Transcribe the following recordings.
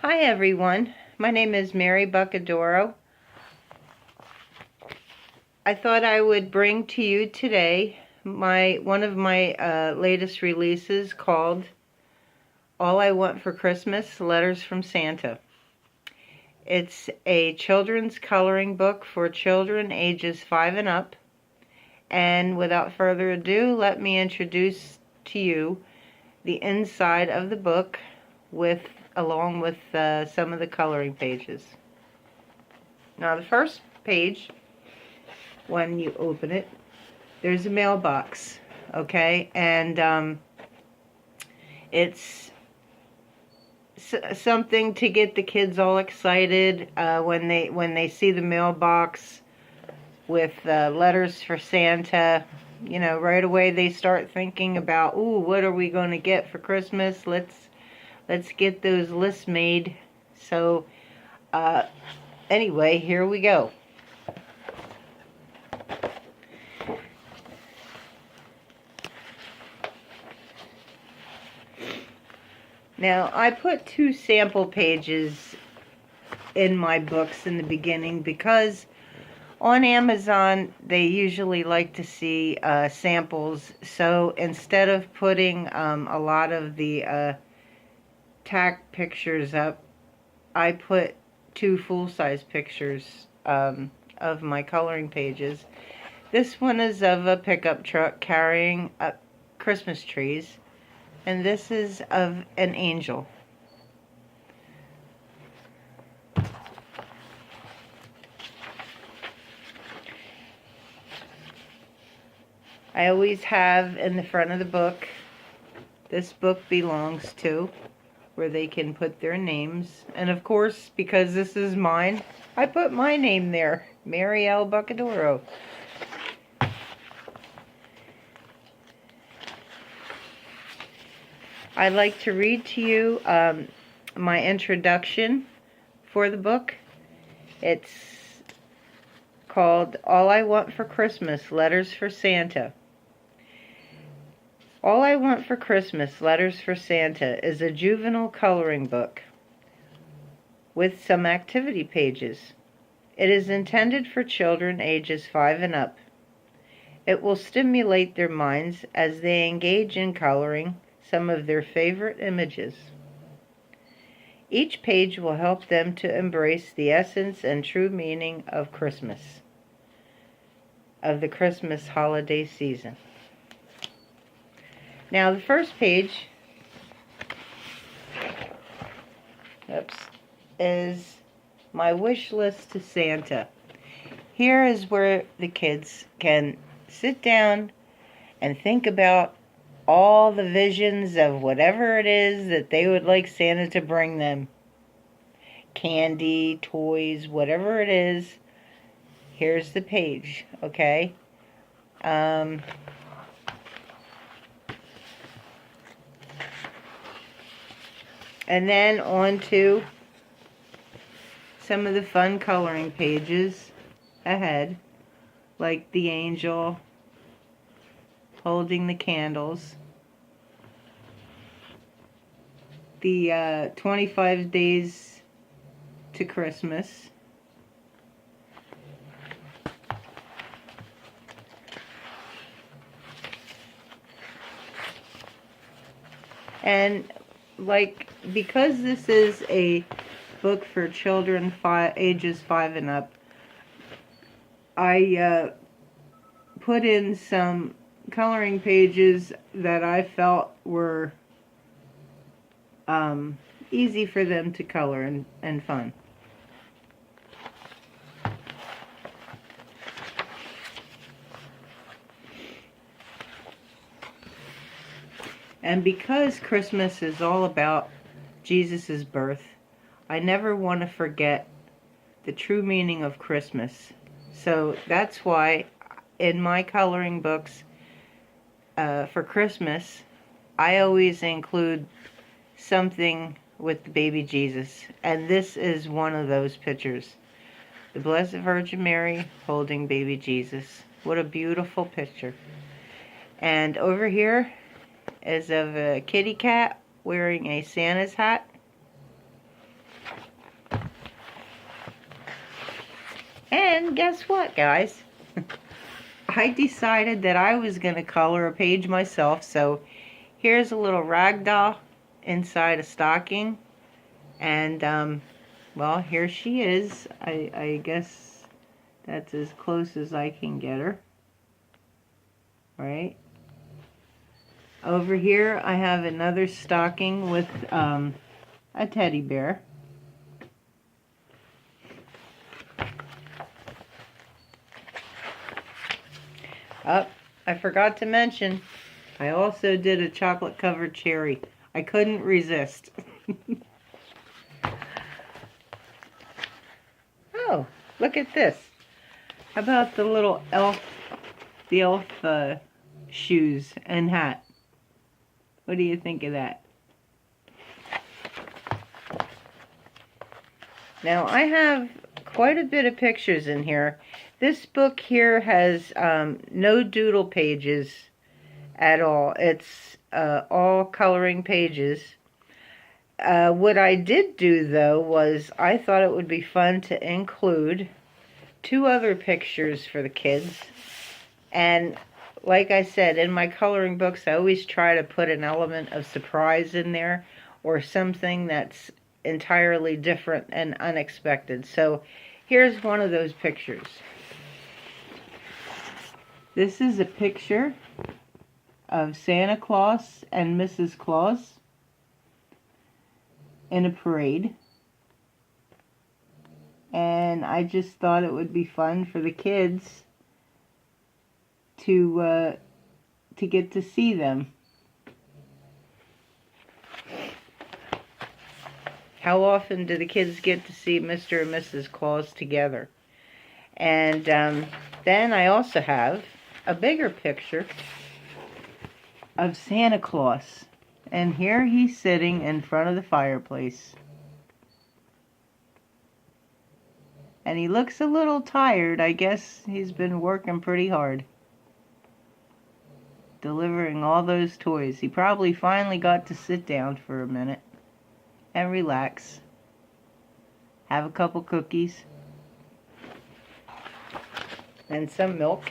Hi everyone, my name is Mary Bucadoro. I thought I would bring to you today one of my latest releases called All I Want for Christmas, Letters from Santa. It's a children's coloring book for children ages 5 and up. And without further ado, let me introduce to you the inside of the book along with some of the coloring pages. Now the first page, when you open it, there's a mailbox, okay, and it's something to get the kids all excited when they see the mailbox with letters for Santa. You know, right away they start thinking about, ooh, what are we going to get for Christmas? Let's get those lists made. So anyway, here we go. Now, I put 2 sample pages in my books in the beginning because on Amazon they usually like to see samples. So instead of putting a lot of the tack pictures up, I put 2 full-size pictures of my coloring pages. This one is of a pickup truck carrying Christmas trees. And this is of an angel. I always have in the front of the book, this book belongs to, where they can put their names. And of course, because this is mine, I put my name there, Mary L. Bucadoro. I'd like to read to you my introduction for the book. It's called All I Want for Christmas, Letters for Santa. All I Want for Christmas, Letters for Santa is a juvenile coloring book with some activity pages. It is intended for children ages 5 and up. It will stimulate their minds as they engage in coloring some of their favorite images. Each page will help them to embrace the essence and true meaning of Christmas, of the Christmas holiday season. Now the first page is my wish list to Santa. Here is where the kids can sit down and think about all the visions of whatever it is that they would like Santa to bring them. Candy, toys, whatever it is. Here's the page, okay? And then on to some of the fun coloring pages ahead, like the angel holding the candles, the 25 days to Christmas, and because this is a book for children ages 5 and up, I put in some coloring pages that I felt were easy for them to color and fun. And because Christmas is all about Jesus' birth, I never want to forget the true meaning of Christmas. So that's why in my coloring books for Christmas, I always include something with the baby Jesus. And this is one of those pictures. The Blessed Virgin Mary holding baby Jesus. What a beautiful picture. And over here is of a kitty cat wearing a Santa's hat. And guess what, guys? I decided that I was going to color a page myself, so here's a little rag doll inside a stocking, and well, here she is. I guess that's as close as I can get her, right? Over here I have another stocking with a teddy bear. Oh, I forgot to mention, I also did a chocolate covered cherry. I couldn't resist. Oh, look at this. How about the little elf, the elf shoes and hat? What do you think of that? Now, I have quite a bit of pictures in here. This book here has no doodle pages at all. It's all coloring pages. What I did do, though, was I thought it would be fun to include 2 other pictures for the kids. And like I said, in my coloring books, I always try to put an element of surprise in there or something that's entirely different and unexpected. So here's one of those pictures. This is a picture of Santa Claus and Mrs. Claus in a parade. And I just thought it would be fun for the kids to get to see them. How often do the kids get to see Mr. and Mrs. Claus together? And then I also have a bigger picture of Santa Claus. And here he's sitting in front of the fireplace. And he looks a little tired. I guess he's been working pretty hard, delivering all those toys. He probably finally got to sit down for a minute and relax. Have a couple cookies and some milk.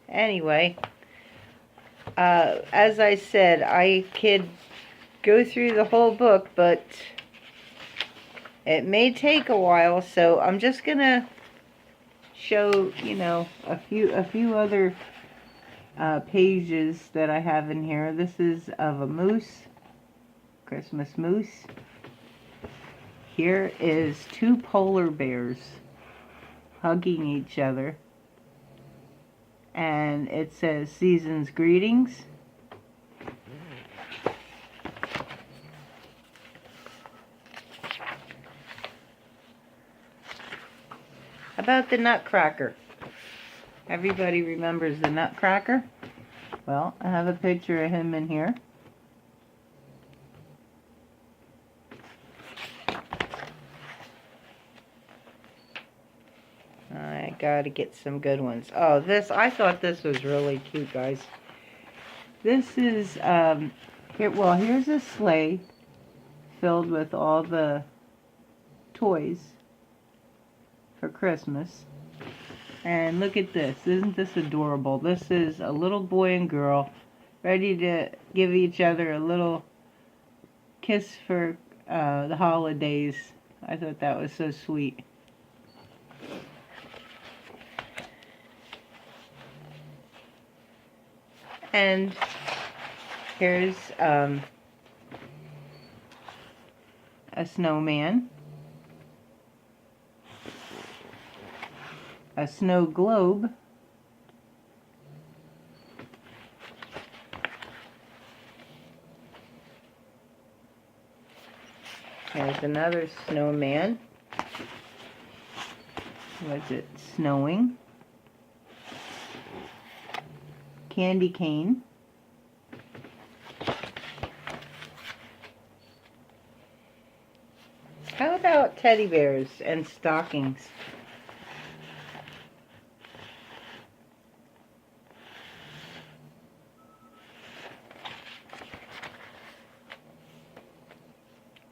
Anyway, as I said, I could go through the whole book, but it may take a while, so I'm just gonna show, you know, a few other pages that I have in here. This is of a moose, Christmas moose. Here is 2 polar bears hugging each other, and it says season's greetings. About the Nutcracker. Everybody remembers the Nutcracker? Well, I have a picture of him in here. I gotta get some good ones. Oh, this, I thought this was really cute, guys. This is, well, here's a sleigh filled with all the toys for Christmas. And look at this. Isn't this adorable? This is a little boy and girl ready to give each other a little kiss for the holidays. I thought that was so sweet. And here's a snowman, a snow globe, there's another snowman. Was it snowing? Candy cane. How about teddy bears and stockings?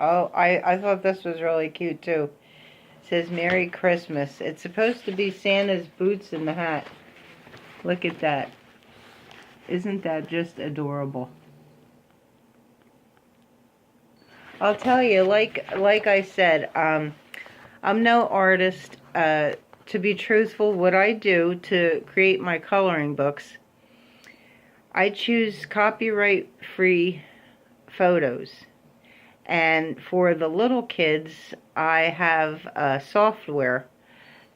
Oh, I thought this was really cute too. It says Merry Christmas. It's supposed to be Santa's boots and the hat. Look at that. Isn't that just adorable? I'll tell you, like I said, I'm no artist. To be truthful, what I do to create my coloring books, I choose copyright-free photos. And for the little kids, I have software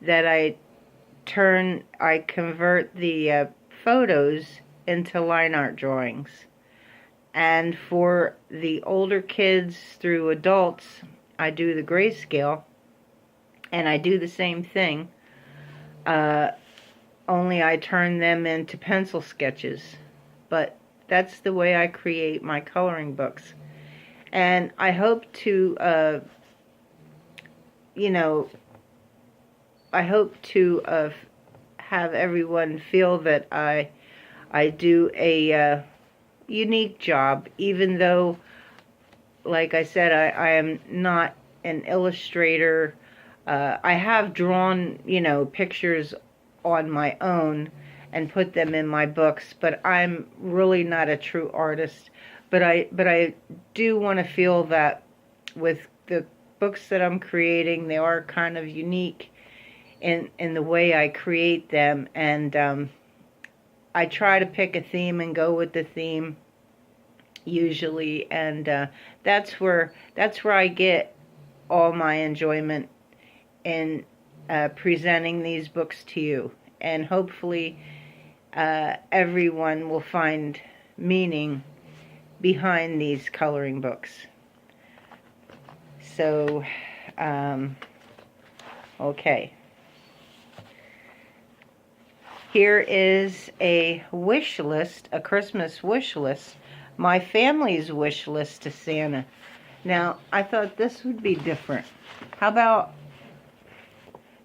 that I convert the photos into line art drawings. And for the older kids through adults, I do the grayscale, and I do the same thing, only I turn them into pencil sketches. But that's the way I create my coloring books. And I hope to, have everyone feel that I do a unique job, even though, like I said, I am not an illustrator. I have drawn, pictures on my own and put them in my books, but I'm really not a true artist. But I do want to feel that with the books that I'm creating, they are kind of unique in the way I create them, and I try to pick a theme and go with the theme usually, and that's where I get all my enjoyment in presenting these books to you, and hopefully everyone will find meaning behind these coloring books. So, okay. Here is a wish list, a Christmas wish list, my family's wish list to Santa. Now, I thought this would be different. How about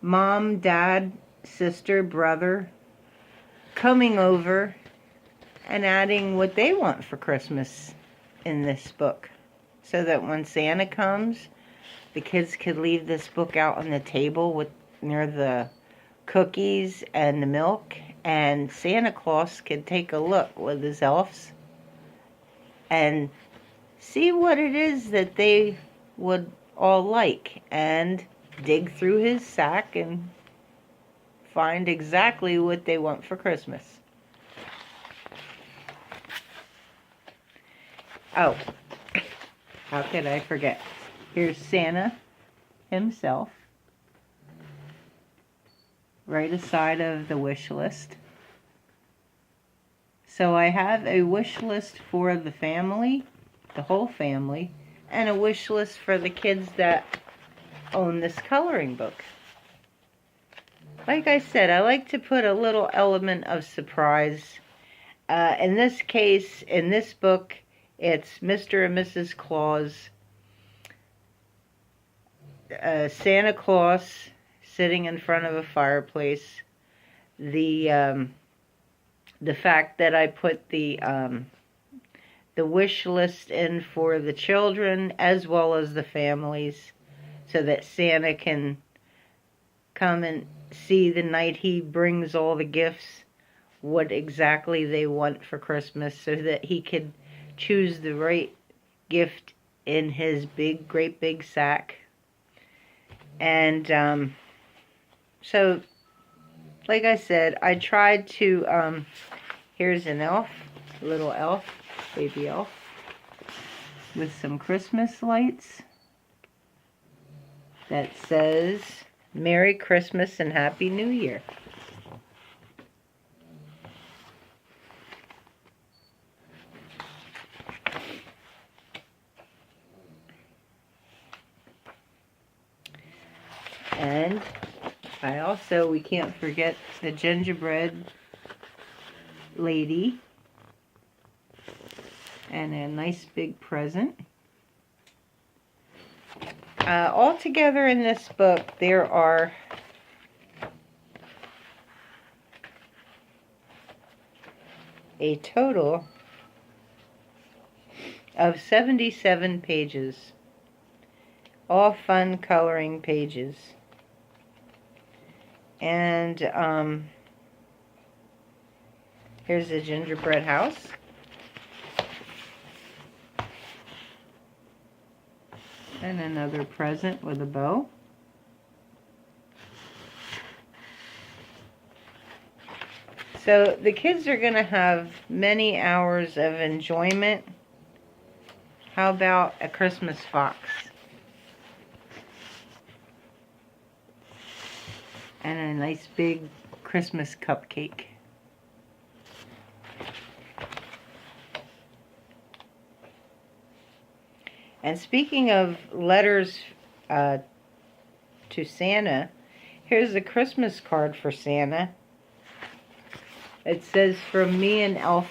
mom, dad, sister, brother coming over and adding what they want for Christmas in this book, so that when Santa comes, the kids could leave this book out on the table near the cookies and the milk, and Santa Claus could take a look with his elves and see what it is that they would all like, and dig through his sack and find exactly what they want for Christmas. Oh, how could I forget? Here's Santa himself, right aside of the wish list. So I have a wish list for the family, the whole family, and a wish list for the kids that own this coloring book. Like I said, I like to put a little element of surprise. In this case, in this book, it's Mr. and Mrs. Claus, Santa Claus sitting in front of a fireplace, the fact that I put the wish list in for the children as well as the families, so that Santa can come and see the night he brings all the gifts what exactly they want for Christmas, so that he could choose the right gift in his great big sack. And so, like I said, I tried to, here's an elf, little elf, baby elf, with some Christmas lights that says, Merry Christmas and Happy New Year. And we can't forget the gingerbread lady and a nice big present. Altogether in this book, there are a total of 77 pages. All fun coloring pages. And here's the gingerbread house. And another present with a bow. So the kids are going to have many hours of enjoyment. How about a Christmas fox? And a nice big Christmas cupcake. And speaking of letters to Santa, here's a Christmas card for Santa. It says, "From me and Elf